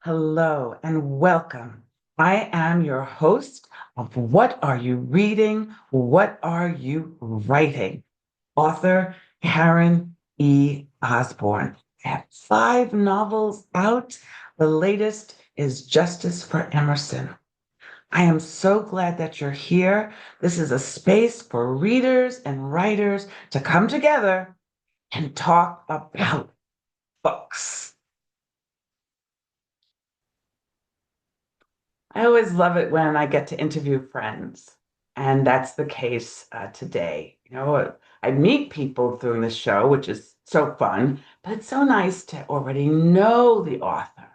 Hello and welcome. I am your host of What Are You Reading? What Are You Writing? Author Karen E. Osborne. I have five novels out. The latest is Justice for Emerson. I am so glad that you're here. This is a space for readers and writers to come together and talk about books. I always love it when I get to interview friends, and that's the case today. I meet people through this show, which is so fun, but it's so nice to already know the author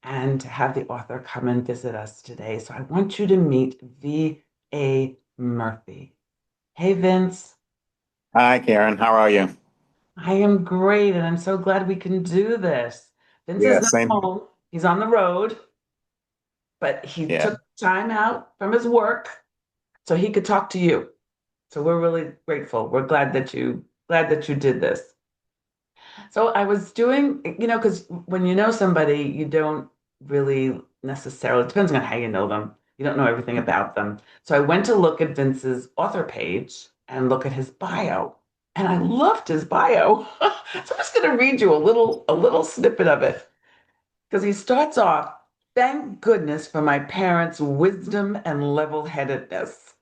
and to have the author come and visit us today. So I want you to meet V.A. Murphy. Hey, Vince. Hi, Karen. How are you? I am great, and I'm so glad we can do this. Vince is Yeah, not same. home, he's on the road, but he Yeah. took time out from his work so he could talk to you. So we're really grateful. We're glad that you did this. So I was doing, because when you know somebody, you don't really necessarily, it depends on how you know them. You don't know everything about them. So I went to look at Vince's author page and look at his bio. And I loved his bio. So I'm just going to read you a little snippet of it because he starts off, thank goodness for my parents' wisdom and level-headedness.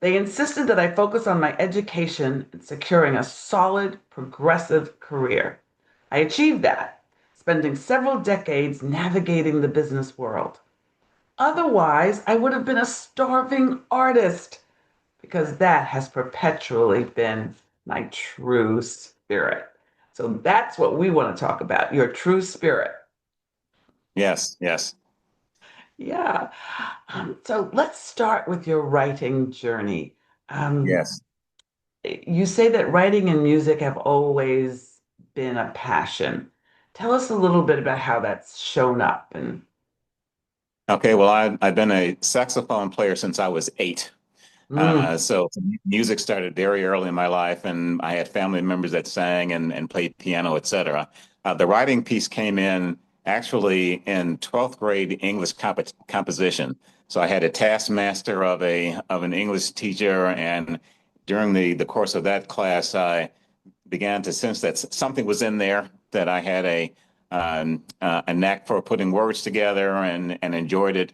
They insisted that I focus on my education and securing a solid, progressive career. I achieved that, spending several decades navigating the business world. Otherwise, I would have been a starving artist because that has perpetually been my true spirit. So that's what we want to talk about, your true spirit. Yes, yes, Yeah. So let's start with your writing journey. Um, yes. You say that writing and music have always been a passion. Tell us a little bit about how that's shown up and Okay, well, I've been a saxophone player since I was 8. mm, So music started very early in my life, and I had family members that sang and played piano, etc. The writing piece came in actually in 12th grade English composition. So I had a taskmaster of an English teacher, and during the course of that class, I began to sense that something was in there, that I had a knack for putting words together and enjoyed it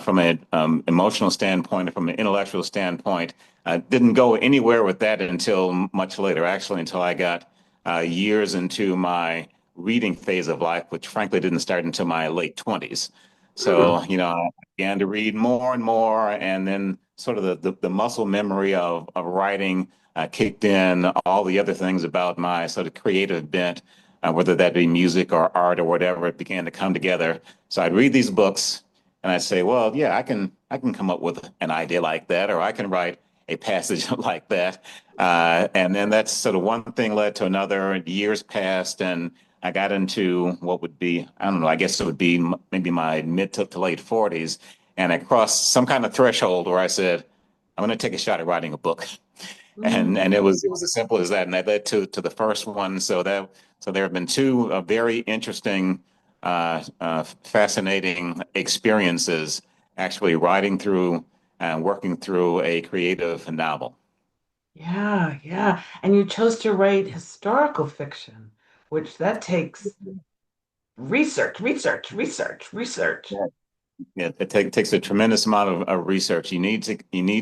from an emotional standpoint and from an intellectual standpoint. I didn't go anywhere with that until much later, actually, until I got years into my reading phase of life, which frankly didn't start until my late 20s. mm, So, I began to read more and more, and then sort of the muscle memory of writing kicked in. All the other things about my sort of creative bent, whether that be music or art or whatever, it began to come together. So I'd read these books and I'd say, well, yeah, I can come up with an idea like that, or I can write a passage like that. And then that's sort of one thing led to another. Years passed, and I got into what would be, I don't know, I guess it would be maybe my mid to late 40s. And I crossed some kind of threshold where I said, I'm going to take a shot at writing a book. And it was as simple as that, and that led to the first one. So there have been two very interesting, fascinating experiences actually writing through and working through a creative novel. yeah, yeah. And you chose to write historical fiction, which that takes research, research, research, research. Yeah. It takes a tremendous amount of research. You need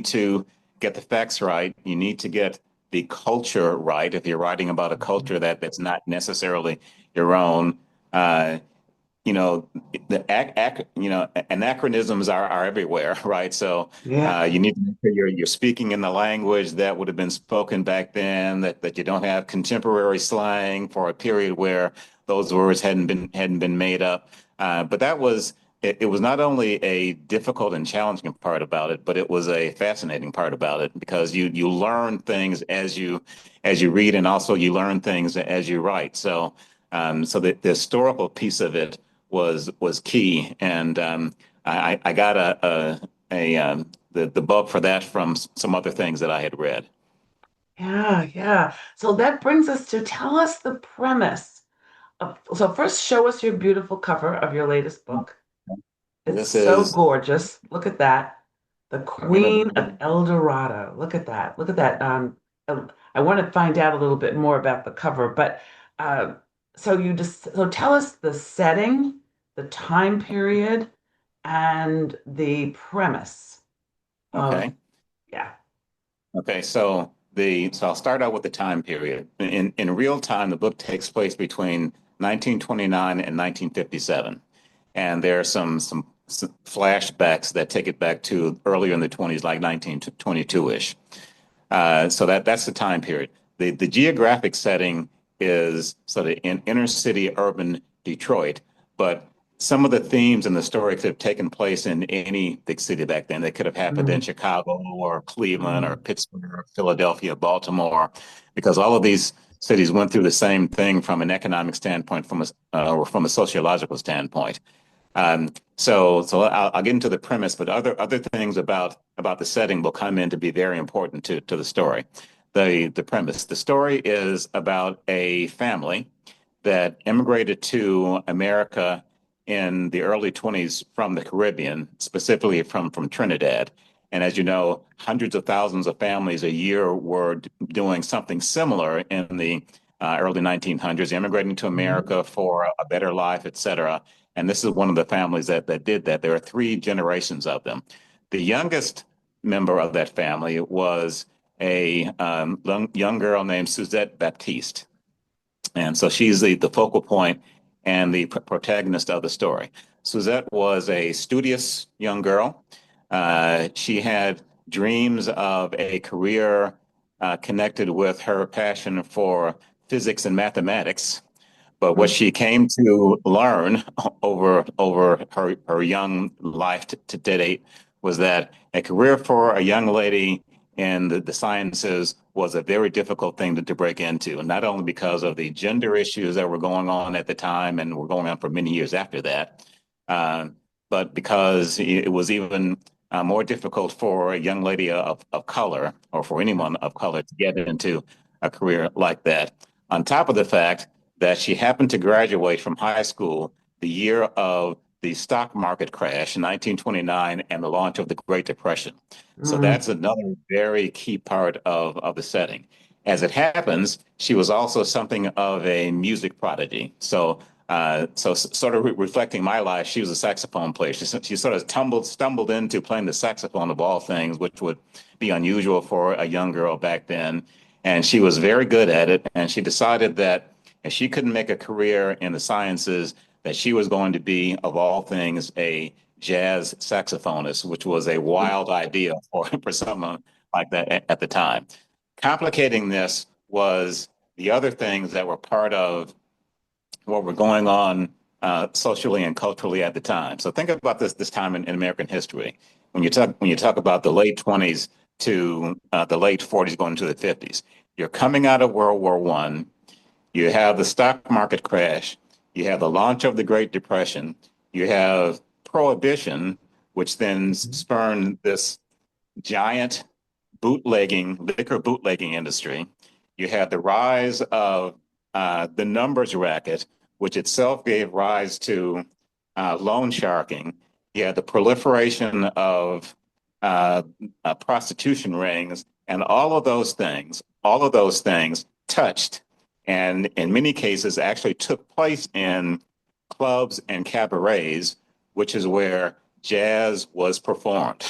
to get the facts right. You need to get the culture right. If you're writing about a culture that's not necessarily your own, uh, you know, anachronisms are everywhere, right? So Yeah. you need to make sure you're speaking in the language that would have been spoken back then, that you don't have contemporary slang for a period where those words hadn't been made up. But it was not only a difficult and challenging part about it, but it was a fascinating part about it because you learn things as you read, and also you learn things as you write. So the historical piece of it was key, and I got the bug for that from some other things that I had read. Yeah, yeah. So that brings us to tell us the premise. So first, show us your beautiful cover of your latest book. It's This so is gorgeous. Look at that. The Winter. Queen of El Dorado. Look at that. Look at that. I want to find out a little bit more about the cover, but uh, so tell us the setting, the time period, and the premise of Okay. yeah. Okay. So I'll start out with the time period. In real time, the book takes place between 1929 and 1957. And there are some flashbacks that take it back to earlier in the 20s, like 1922-ish. So that's the time period. The geographic setting is sort of in inner city urban Detroit, but some of the themes in the story could have taken place in any big city back then. They could have happened in Mm, Chicago or Cleveland or mm, Pittsburgh or Philadelphia, Baltimore, because all of these cities went through the same thing from an economic standpoint, or from a sociological standpoint. So I'll get into the premise, but other things about the setting will come in to be very important to the story. The premise. The story is about a family that immigrated to America in the early 20s from the Caribbean, specifically from Trinidad. And as you know, hundreds of thousands of families a year were doing something similar in the early 1900s, immigrating to mm, America for a better life, et cetera. And this is one of the families that did that. There are three generations of them. The youngest member of that family was a young girl named Suzette Baptiste. And so she's the focal point and the protagonist of the story. Suzette was a studious young girl. She had dreams of a career connected with her passion for physics and mathematics. But what mm. she came to learn over her young life to date was that a career for a young lady in the sciences was a very difficult thing to break into, and not only because of the gender issues that were going on at the time and were going on for many years after that, uh, but because it was even more difficult for a young lady of color or for anyone of color to get into a career like that. On top of the fact that she happened to graduate from high school the year of the stock market crash in 1929 and the launch of the Great Depression. So Mm. that's another very key part of the setting. As it happens, she was also something of a music prodigy. So sort of reflecting my life, she was a saxophone player. She sort of stumbled into playing the saxophone of all things, which would be unusual for a young girl back then. And she was very good at it. And she decided that if she couldn't make a career in the sciences, that she was going to be, of all things, a jazz saxophonist, which was a wild idea for someone like that at the time. Complicating this was the other things that were part of what were going on socially and culturally at the time. So think about this time in American history. When you talk about the late 20s to the late 40s going to the 50s, you're coming out of World War One. You have the stock market crash. You have the launch of the Great Depression. You have prohibition, which then Mhm. spurned this giant liquor bootlegging industry. You had the rise of the numbers racket, which itself gave rise to loan sharking. You had the proliferation of prostitution rings, and all of those things touched, and in many cases actually took place in clubs and cabarets, which is where jazz was performed.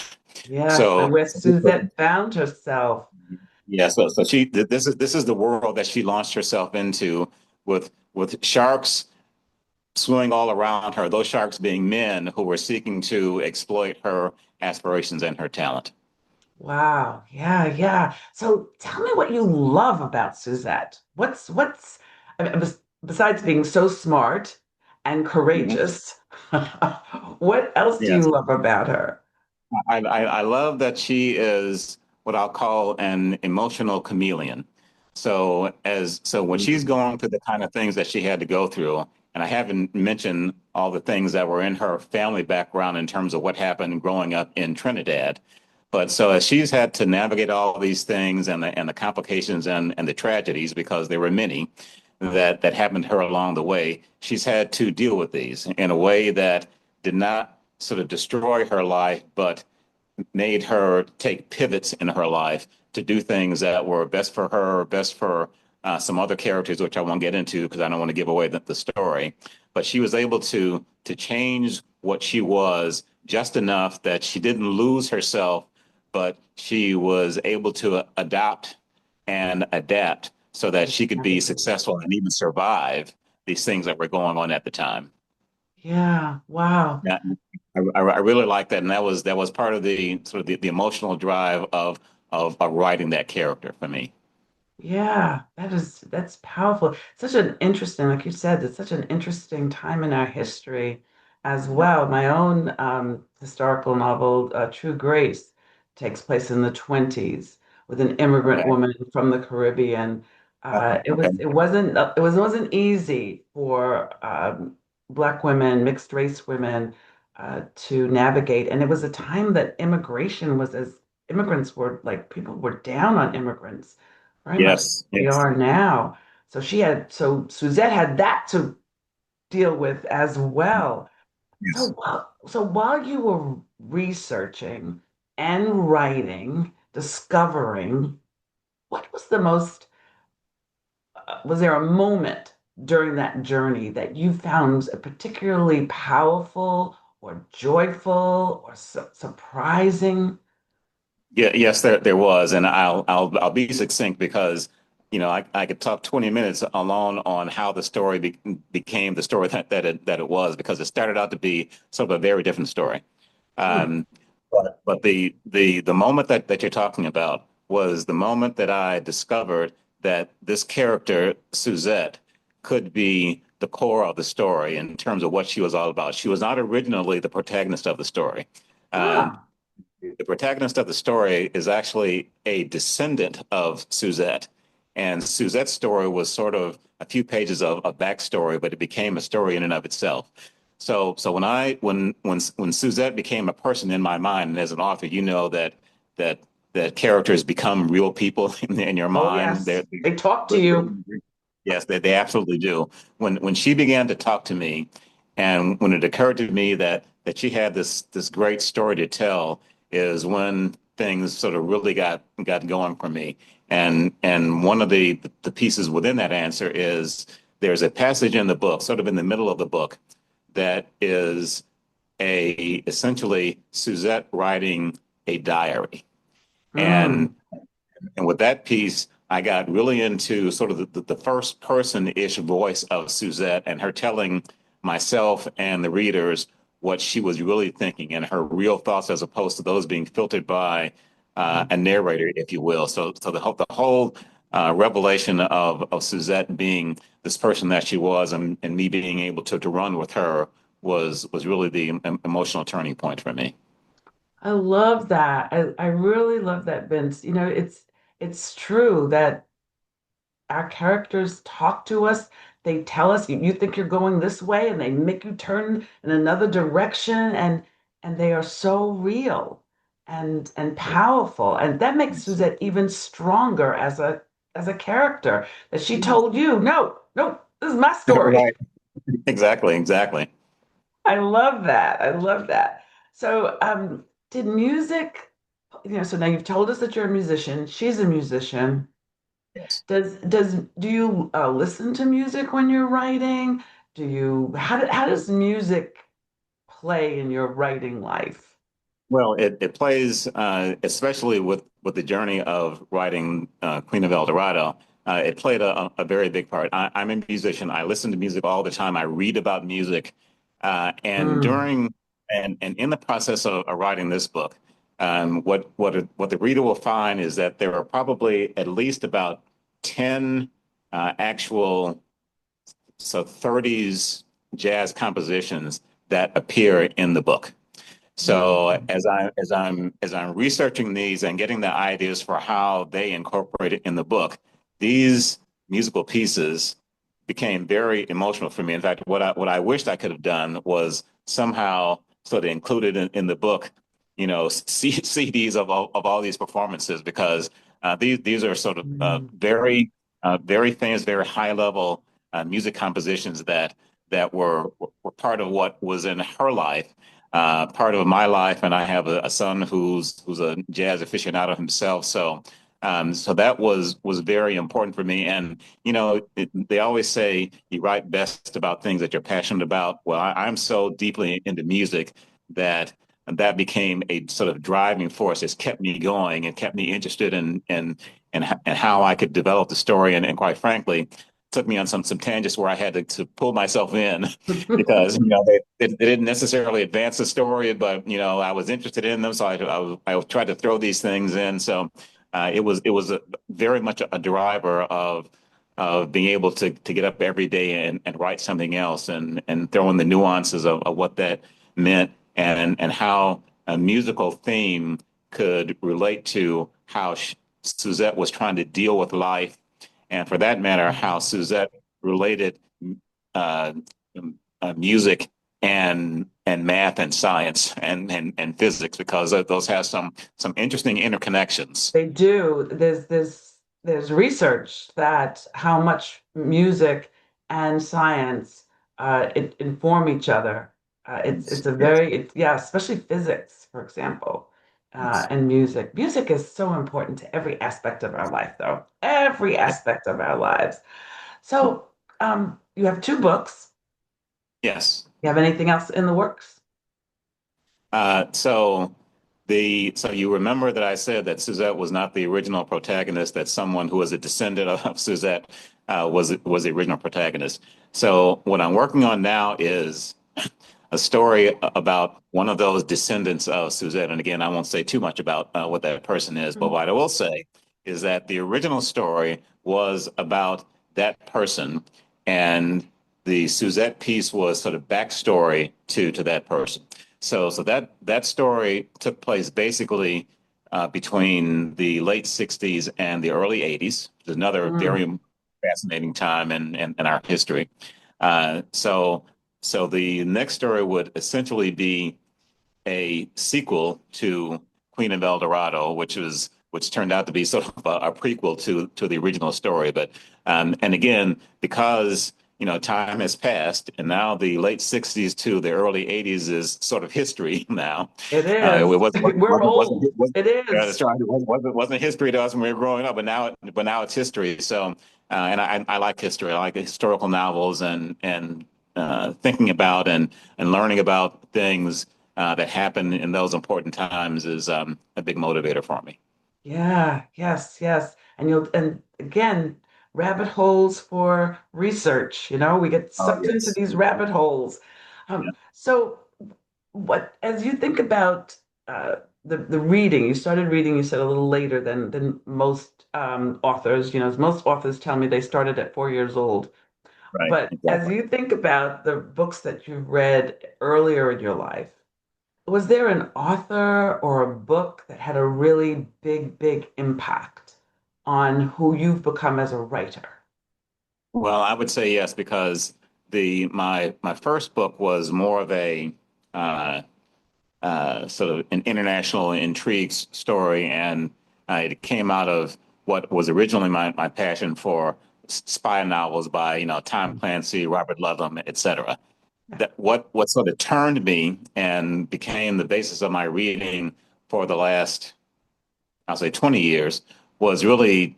Yes, and So, where Suzette found herself. yeah, so this is the world that she launched herself into with sharks swimming all around her, those sharks being men who were seeking to exploit her aspirations and her talent. Wow. Yeah, yeah. So tell me what you love about Suzette. I mean, besides being so smart and Mhm. courageous, what else do you Yes. love about her? I love that she is what I'll call an emotional chameleon. So when she's Mm, going through the kind of things that she had to go through, and I haven't mentioned all the things that were in her family background in terms of what happened growing up in Trinidad. But so as she's had to navigate all these things and the complications and the tragedies, because there were many, that happened to her along the way, she's had to deal with these in a way that did not sort of destroy her life, but made her take pivots in her life to do things that were best for her, best for some other characters, which I won't get into because I don't want to give away the story. But she was able to change what she was just enough that she didn't lose herself, but she was able to adopt and adapt so that she could be successful and even survive these things that were going on at the time. Yeah. Wow. Yeah, I really like that, and that was part of the sort of the emotional drive of writing that character for me. Yeah, that's powerful. Such an interesting, like you said, it's such an interesting time in our history as well. My own historical novel, True Grace, takes place in the 20s with an immigrant Okay. woman from the Caribbean. Okay. It wasn't easy for Black women, mixed race women, to navigate, and it was a time that immigration was as immigrants were like people were down on immigrants very much like Yes. we Yes. are now. So Suzette had that to deal with as well. Yes. So while you were researching and writing, discovering, what was the most, was there a moment during that journey that you found particularly powerful or joyful or surprising? Yeah, yes, there was, and I'll be succinct because I could talk 20 minutes alone on how the story became the story that it was because it started out to be sort of a very different story. Hmm. Um, but the moment that you're talking about was the moment that I discovered that this character Suzette could be the core of the story in terms of what she was all about. She was not originally the protagonist of the story. Um, Ah. the protagonist of the story is actually a descendant of Suzette. And Suzette's story was sort of a few pages of a backstory, but it became a story in and of itself. So when Suzette became a person in my mind, and as an author, you know that that characters become real people in your Oh, mind. yes. They talk to you. They're- yes, they absolutely do. When she began to talk to me, and when it occurred to me that she had this great story to tell, is when things sort of really got going for me. And one of the pieces within that answer is there's a passage in the book, sort of in the middle of the book, that is a essentially Suzette writing a diary. Mm. And with that piece, I got really into sort of the first person-ish voice of Suzette and her telling myself and the readers what she was really thinking and her real thoughts as opposed to those being filtered by a narrator, if you will. So the whole revelation of Suzette being this person that she was and me being able to run with her was really the emotional turning point for me. I love that. I really love that, Vince. It's true that our characters talk to us. They tell us you think you're going this way, and they make you turn in another direction, and they are so real and powerful. And that makes Suzette even stronger as a character. That she told you, no, no, this is my story. Right. Exactly, exactly. I love that. I love that. So, did music, so now you've told us that you're a musician. She's a musician. Yes. Do you listen to music when you're writing? How does music play in your writing life? Well, it plays, especially with the journey of writing Queen of El Dorado. It played a very big part. I'm a musician. I listen to music all the time. I read about music, and Mm, and in the process of writing this book, what the reader will find is that there are probably at least about 10 actual 30s jazz compositions that appear in the book. So mm, as I'm researching these and getting the ideas for how they incorporate it in the book, these musical pieces became very emotional for me. In fact, what I wished I could have done was somehow sort of included in the book, CDs of all these performances because these are sort of mm. very famous, very high level. music compositions that were part of what was in her life, part of my life, and I have a son who's a jazz aficionado himself. So that was very important for me. And they always say you write best about things that you're passionate about. Well, I'm so deeply into music that that became a sort of driving force. It's kept me going and kept me interested in how I could develop the story. And quite frankly, took me on some tangents where I had to pull myself in because they didn't necessarily advance the story, but I was interested in them, so I tried to throw these things in. So it was very much a driver of being able to get up every day and write something else and throw in the nuances of what that meant and how a musical theme could relate to how Suzette was trying to deal with life, and for that matter, how Suzette related uh, music and math and science and physics, because those have some interesting interconnections. They do. There's research that how much music and science inform each other. It's a Yes, very yeah, especially physics, for example, yes. and music. Music is so important to every aspect of our life, though. Every aspect of our lives. So, you have two books. Yes. You have anything else in the works? So you remember that I said that Suzette was not the original protagonist, that someone who was a descendant of Suzette was the original protagonist. So what I'm working on now is a story about one of those descendants of Suzette. And again, I won't say too much about what that person is, but Mhm. what I will say is that the original story was about that person, and the Suzette piece was sort of backstory to that person. So that story took place basically between the late '60s and the early '80s. It's another Mm. very fascinating time in our history. So the next story would essentially be a sequel to Queen of El Dorado, which turned out to be sort of a prequel to the original story. But and again, because time has passed, and now the late '60s to the early '80s is sort of history now. It It is. We're old. It yeah, is. that's right. It wasn't history to us when we were growing up, but now it's history. So, and I like history. I like historical novels and thinking about and learning about things that happen in those important times is a big motivator for me. Yeah, yes, yes. And again, rabbit holes for research, we get Oh, sucked into yes. these rabbit holes. Yeah. So what as you think about the reading, you started reading, you said a little later than most authors, as most authors tell me they started at 4 years old. Right. But as Exactly. you think about the books that you've read earlier in your life, was there an author or a book that had a really big, big impact on who you've become as a writer? Well, I would say yes, because my first book was more of a uh, sort of an international intrigue story, and it came out of what was originally my passion for spy novels by Tom Clancy, Robert Ludlum, etc. Yeah. That what sort of turned me and became the basis of my reading for the last, I'll say, 20 years was really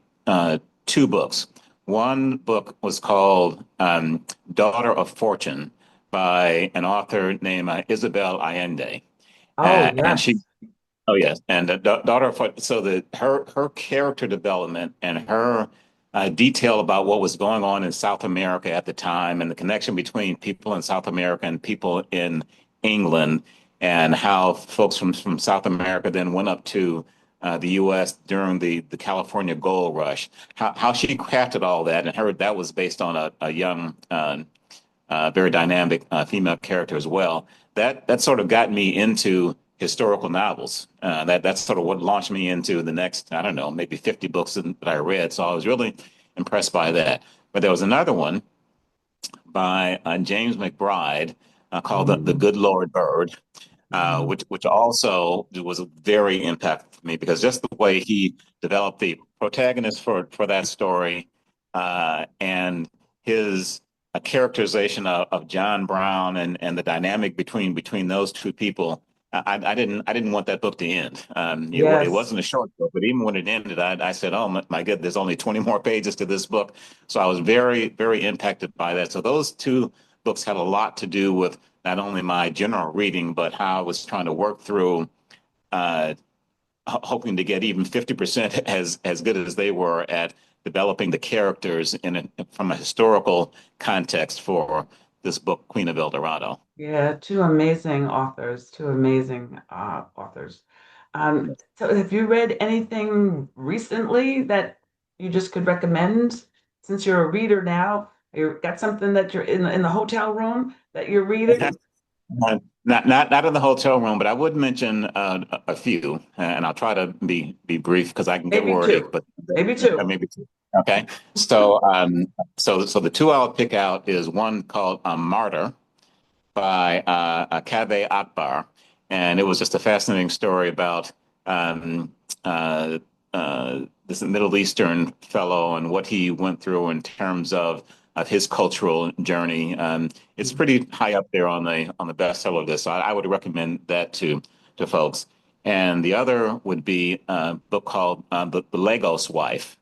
two books. One book was called Daughter of Fortune by an author named Isabel Allende. Oh, And she, yes. oh yes, and the daughter of, so her character development and her detail about what was going on in South America at the time and the connection between people in South America and people in England, and how folks from South America then went up to the U.S. during the California Gold Rush. How she crafted all that, and her that was based on a young, very dynamic female character as well. That sort of got me into historical novels. That's sort of what launched me into the next, I don't know, maybe 50 books that I read. So I was really impressed by that. But there was another one by James McBride called the Mm, Good Lord Bird, mm. which also was very impactful for me because just the way he developed the protagonist for that story and his a characterization of John Brown and the dynamic between those two people. I didn't want that book to end. It Yes. wasn't a short book, but even when it ended, I said, "Oh my God, there's only 20 more pages to this book." So I was very impacted by that. So those two books had a lot to do with not only my general reading, but how I was trying to work through uh, hoping to get even 50% as good as they were at developing the characters from a historical context for this book, Queen of El Dorado. Yeah, two amazing authors, two amazing authors. So have you read anything recently that you just could recommend? Since you're a reader now, you got something that you're in the hotel room that you're reading? Not in the hotel room, but I would mention a few, and I'll try to be brief because I can get Maybe wordy, two. but Maybe two. maybe two. Okay. So the two I'll pick out is one called Martyr by Kaveh Akbar, and it was just a fascinating story about um, uh, this Middle Eastern fellow and what he went through in terms of his cultural journey. It's pretty high up there on the bestseller list. So I would recommend that to folks. And the other would be a book called The Lagos Wife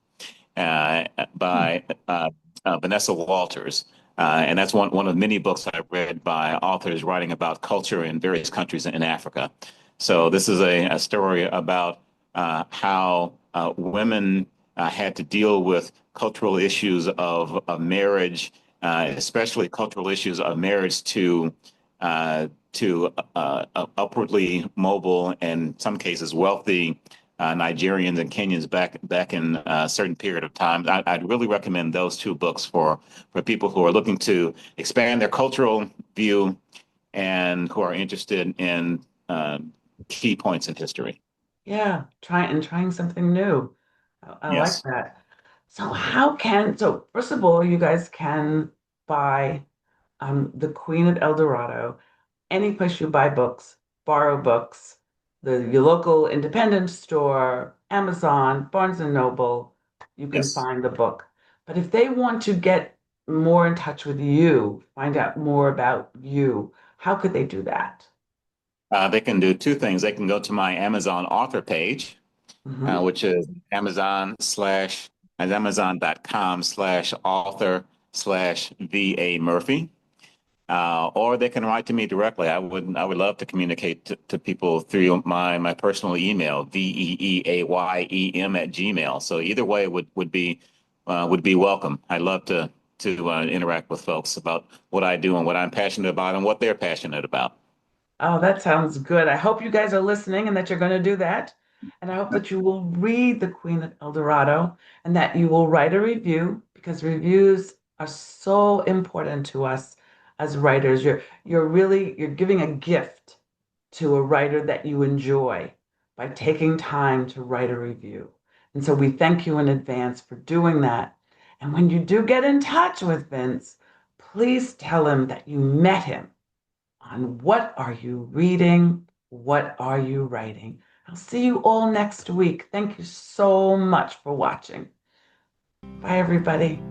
by Vanessa Walters. And that's one of many books I've read by authors writing about culture in various countries in Africa. So this is a story about how women had to deal with cultural issues of marriage, especially cultural issues of marriage to upwardly mobile and in some cases wealthy Nigerians and Kenyans back in a certain period of time. I'd really recommend those two books for people who are looking to expand their cultural view and who are interested in key points in history. Yeah, trying something new. I like Yes. that. So first of all, you guys can buy The Queen of El Dorado any place you buy books, borrow books, your local independent store, Amazon, Barnes and Noble, you can Yes. find the book. But if they want to get more in touch with you, find out more about you, how could they do that? They can do two things. They can go to my Amazon author page, Hmm. which is Amazon.com/author/VA Murphy. Or they can write to me directly. I would love to communicate to people through my personal email, VEEAYEM at Gmail. So either way would be welcome. I'd love to interact with folks about what I do and what I'm passionate about and what they're passionate about. Oh, that sounds good. I hope you guys are listening and that you're going to do that. And I hope that you will read The Queen of El Dorado and that you will write a review because reviews are so important to us as writers. You're giving a gift to a writer that you enjoy by taking time to write a review. And so we thank you in advance for doing that. And when you do get in touch with Vince, please tell him that you met him on What Are You Reading? What Are You Writing? I'll see you all next week. Thank you so much for watching. Bye, everybody.